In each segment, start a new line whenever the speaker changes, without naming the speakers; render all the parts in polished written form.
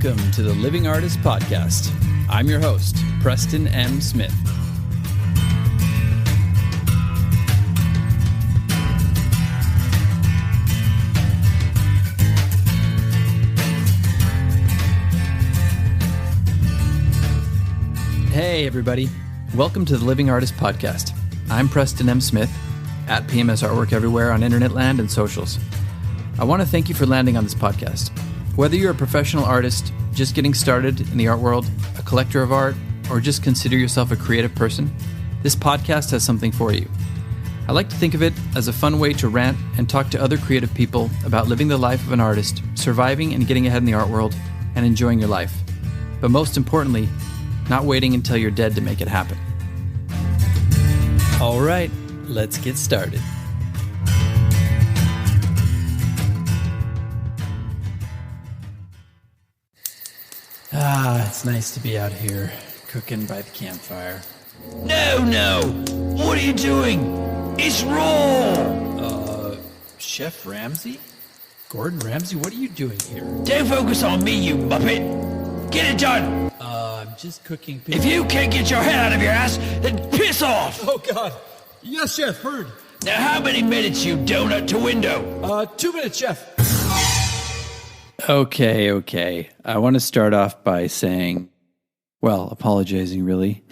Welcome to the Living Artist Podcast. I'm your host, Preston M. Smith. Hey, everybody. Welcome to the Living Artist Podcast. I'm Preston M. Smith, at PMS Artwork everywhere on internet land and socials. I want to thank you for landing on this podcast. Whether you're a professional artist, just getting started in the art world, a collector of art, or just consider yourself a creative person, this podcast has something for you. I like to think of it as a fun way to rant and talk to other creative people about living the life of an artist, surviving and getting ahead in the art world, and enjoying your life. But most importantly, not waiting until you're dead to make it happen. All right, let's get started. It's nice to be out here cooking by the campfire.
No! What are you doing? It's raw!
Chef Ramsay? Gordon Ramsay, what are you doing here?
Don't focus on me, you muppet! Get it done!
I'm just cooking...
If you can't get your head out of your ass, then piss off!
Oh, God. Yes, Chef, heard.
Now how many minutes, you donut to window?
2 minutes, Chef. Okay. I want to start off by saying, apologizing, really.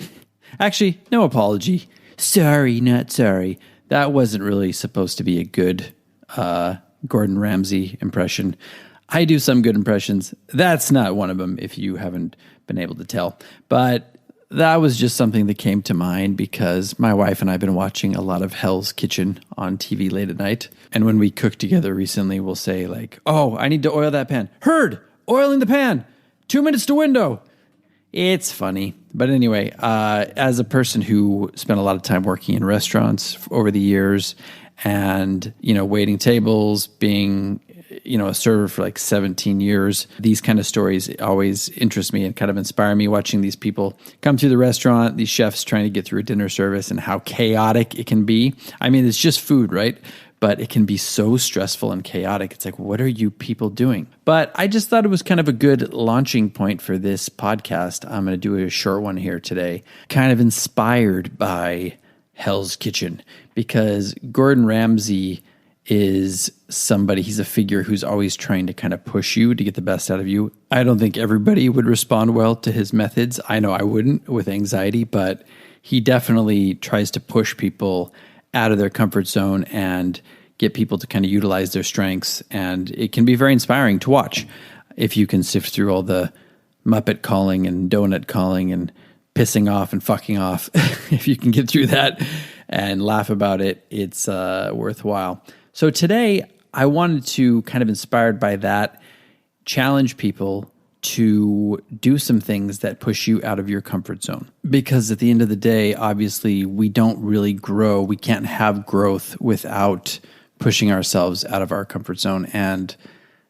Actually, no apology. Sorry, not sorry. That wasn't really supposed to be a good Gordon Ramsay impression. I do some good impressions. That's not one of them, if you haven't been able to tell. But that was just something that came to mind because my wife and I have been watching a lot of Hell's Kitchen on TV late at night. And when we cook together recently, we'll say like, oh, I need to oil that pan. Heard! Oiling the pan! 2 minutes to window! It's funny. But anyway, as a person who spent a lot of time working in restaurants over the years and, waiting tables, being, a server for like 17 years, these kind of stories always interest me and kind of inspire me, watching these people come through the restaurant, these chefs trying to get through a dinner service and how chaotic it can be. I mean, it's just food, right? But it can be so stressful and chaotic. It's like, what are you people doing? But I just thought it was kind of a good launching point for this podcast. I'm going to do a short one here today, kind of inspired by Hell's Kitchen, because Gordon Ramsay is somebody, he's a figure who's always trying to kind of push you to get the best out of you. I don't think everybody would respond well to his methods. I know I wouldn't with anxiety, but he definitely tries to push people out of their comfort zone and get people to kind of utilize their strengths. And it can be very inspiring to watch if you can sift through all the Muppet calling and donut calling and pissing off and fucking off. If you can get through that and laugh about it, it's worthwhile. So today I wanted to, kind of inspired by that, challenge people to do some things that push you out of your comfort zone. Because at the end of the day, obviously, we don't really grow. We can't have growth without pushing ourselves out of our comfort zone. And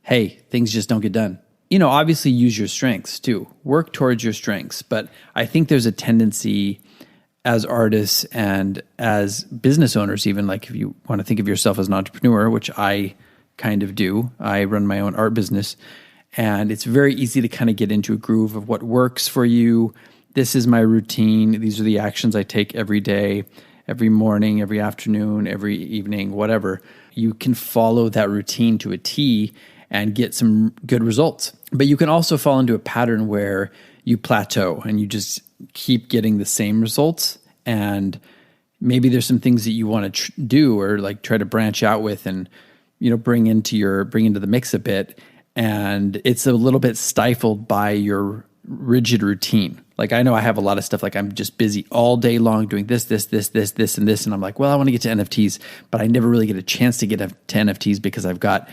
hey, things just don't get done. Obviously use your strengths too. Work towards your strengths. But I think there's a tendency as artists and as business owners, even, like if you want to think of yourself as an entrepreneur, which I kind of do. I run my own art business. And it's very easy to kind of get into a groove of what works for you. This is my routine. These are the actions I take every day, every morning, every afternoon, every evening, whatever. You can follow that routine to a T and get some good results. But you can also fall into a pattern where you plateau and you just keep getting the same results. And maybe there's some things that you want to do or like try to branch out with and, bring into the mix a bit. And it's a little bit stifled by your rigid routine. Like I know I have a lot of stuff, like I'm just busy all day long doing this, and this. And I'm like, I want to get to NFTs, but I never really get a chance to get to NFTs because I've got,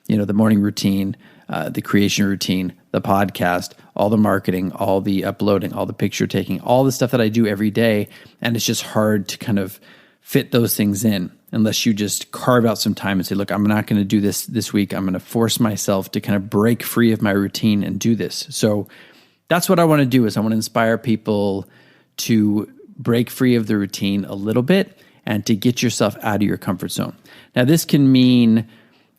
the morning routine, the creation routine, the podcast, all the marketing, all the uploading, all the picture taking, all the stuff that I do every day. And it's just hard to kind of fit those things in unless you just carve out some time and say, look, I'm not going to do this week. I'm going to force myself to kind of break free of my routine and do this. So that's what I want to do, is I want to inspire people to break free of the routine a little bit and to get yourself out of your comfort zone. Now, this can mean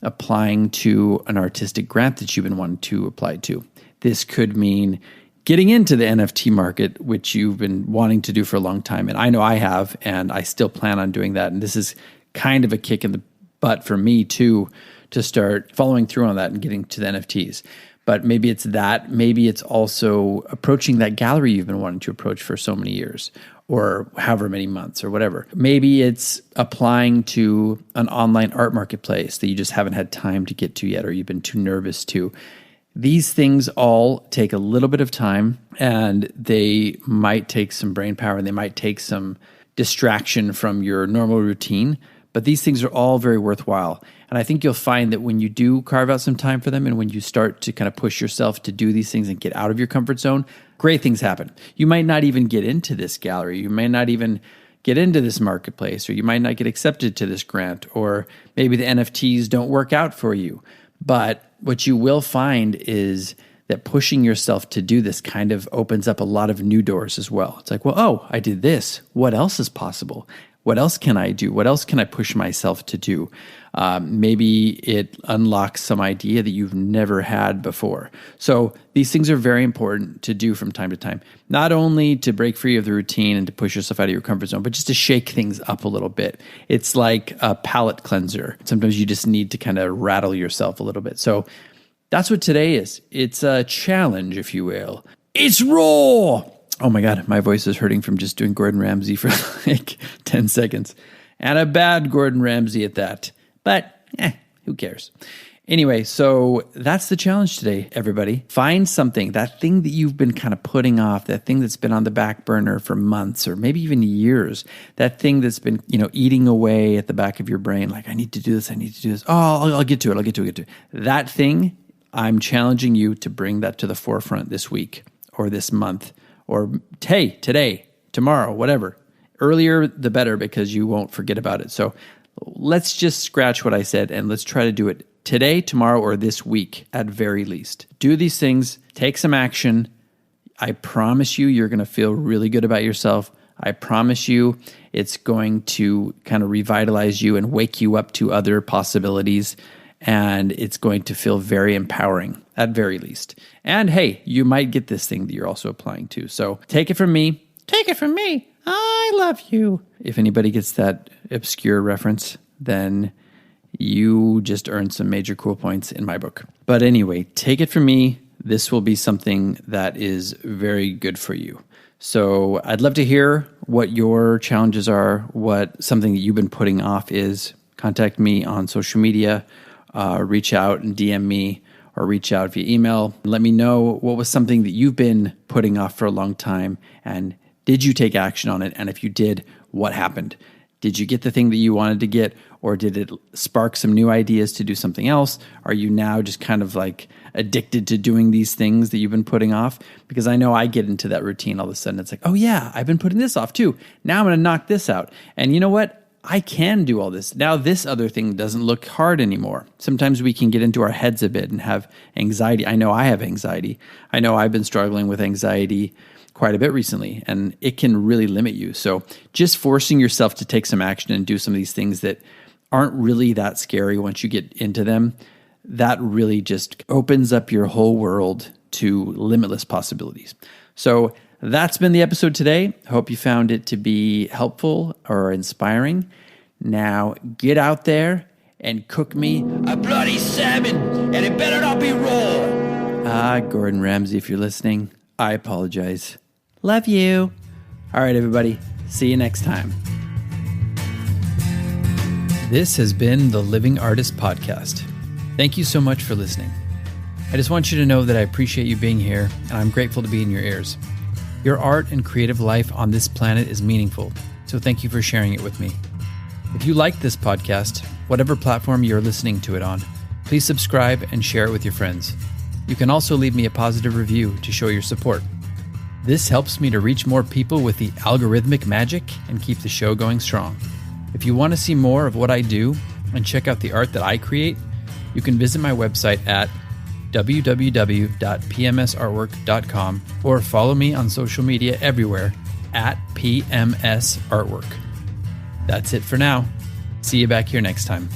applying to an artistic grant that you've been wanting to apply to. This could mean getting into the NFT market, which you've been wanting to do for a long time. And I know I have, and I still plan on doing that. And this is kind of a kick in the butt for me too, to start following through on that and getting to the NFTs. But maybe it's that. Maybe it's also approaching that gallery you've been wanting to approach for so many years, or however many months or whatever. Maybe it's applying to an online art marketplace that you just haven't had time to get to yet, or you've been too nervous to. These things all take a little bit of time, and they might take some brain power, and they might take some distraction from your normal routine. But these things are all very worthwhile. And I think you'll find that when you do carve out some time for them, and when you start to kind of push yourself to do these things and get out of your comfort zone, great things happen. You might not even get into this gallery. You may not even get into this marketplace, or you might not get accepted to this grant, or maybe the NFTs don't work out for you. But what you will find is that pushing yourself to do this kind of opens up a lot of new doors as well. It's like, well, oh, I did this. What else is possible? What else can I do? What else can I push myself to do? Maybe it unlocks some idea that you've never had before. So these things are very important to do from time to time, not only to break free of the routine and to push yourself out of your comfort zone, but just to shake things up a little bit. It's like a palate cleanser. Sometimes you just need to kind of rattle yourself a little bit. So that's what today is. It's a challenge, if you will. It's raw. Oh my God, my voice is hurting from just doing Gordon Ramsay for like 10 seconds. And a bad Gordon Ramsay at that. But who cares? Anyway, so that's the challenge today, everybody. Find something, that thing that you've been kind of putting off, that thing that's been on the back burner for months or maybe even years, that thing that's been, eating away at the back of your brain. Like, I need to do this, I need to do this. Oh, I'll get to it, I'll get to it. That thing, I'm challenging you to bring that to the forefront this week or this month. Or, hey, today, tomorrow, whatever. Earlier, the better, because you won't forget about it. So let's just scratch what I said and let's try to do it today, tomorrow, or this week at very least. Do these things, take some action. I promise you're going to feel really good about yourself. I promise you it's going to kind of revitalize you and wake you up to other possibilities. And it's going to feel very empowering at very least. And hey, you might get this thing that you're also applying to. So take it from me. Take it from me. I love you. If anybody gets that obscure reference, then you just earned some major cool points in my book. But anyway, take it from me. This will be something that is very good for you. So I'd love to hear what your challenges are, what something that you've been putting off is. Contact me on social media. Reach out and DM me, or reach out via email. Let me know what was something that you've been putting off for a long time, and did you take action on it? And if you did, what happened? Did you get the thing that you wanted to get, or did it spark some new ideas to do something else? Are you now just kind of like addicted to doing these things that you've been putting off? Because I know I get into that routine all of a sudden. It's like, oh yeah, I've been putting this off too. Now I'm going to knock this out. And you know what? I can do all this. Now this other thing doesn't look hard anymore. Sometimes we can get into our heads a bit and have anxiety. I know I have anxiety. I know I've been struggling with anxiety quite a bit recently, and it can really limit you. So just forcing yourself to take some action and do some of these things that aren't really that scary once you get into them, that really just opens up your whole world to limitless possibilities. So that's been the episode today. I hope you found it to be helpful or inspiring. Now get out there and cook me
a bloody salmon, and it better not be raw.
Gordon Ramsay, if you're listening, I apologize. Love you. All right, everybody. See you next time. This has been the Living Artist Podcast. Thank you so much for listening. I just want you to know that I appreciate you being here, and I'm grateful to be in your ears. Your art and creative life on this planet is meaningful, so thank you for sharing it with me. If you like this podcast, whatever platform you're listening to it on, please subscribe and share it with your friends. You can also leave me a positive review to show your support. This helps me to reach more people with the algorithmic magic and keep the show going strong. If you want to see more of what I do and check out the art that I create, you can visit my website at www.pmsartwork.com or follow me on social media everywhere at PMS Artwork. That's it for now. See you back here next time.